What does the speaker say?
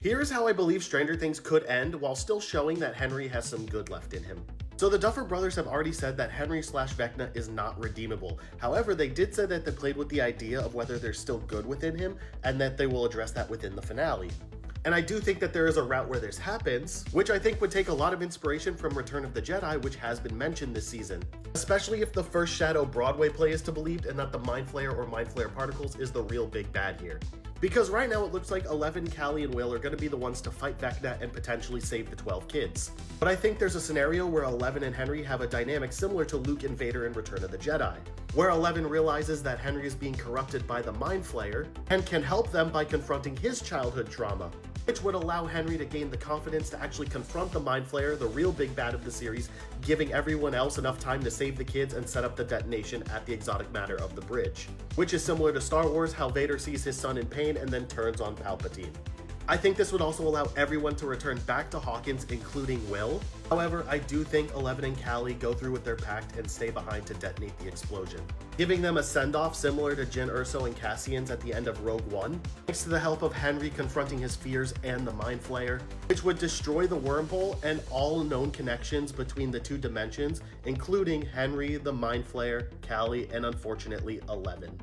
Here's how I believe Stranger Things could end while still showing that Henry has some good left in him. So the Duffer brothers have already said that Henry/Vecna is not redeemable. However, they did say that they played with the idea of whether there's still good within him and that they will address that within the finale. And I do think that there is a route where this happens, which I think would take a lot of inspiration from Return of the Jedi, which has been mentioned this season. Especially if the first Shadow Broadway play is to believe and not the Mind Flayer or Mind Flayer Particles is the real big bad here. Because right now it looks like Eleven, Callie, and Will are going to be the ones to fight Vecna and potentially save the 12 kids. But I think there's a scenario where Eleven and Henry have a dynamic similar to Luke and Vader in Return of the Jedi, where Eleven realizes that Henry is being corrupted by the Mind Flayer and can help them by confronting his childhood trauma, which would allow Henry to gain the confidence to actually confront the Mind Flayer, the real big bad of the series, giving everyone else enough time to save the kids and set up the detonation at the exotic matter of the bridge. Which is similar to Star Wars, how Vader sees his son in pain and then turns on Palpatine. I think this would also allow everyone to return back to Hawkins, including Will. However, I do think Eleven and Callie go through with their pact and stay behind to detonate the explosion, giving them a send-off similar to Jyn Erso and Cassian's at the end of Rogue One, thanks to the help of Henry confronting his fears and the Mind Flayer, which would destroy the wormhole and all known connections between the two dimensions, including Henry, the Mind Flayer, Callie, and unfortunately, Eleven.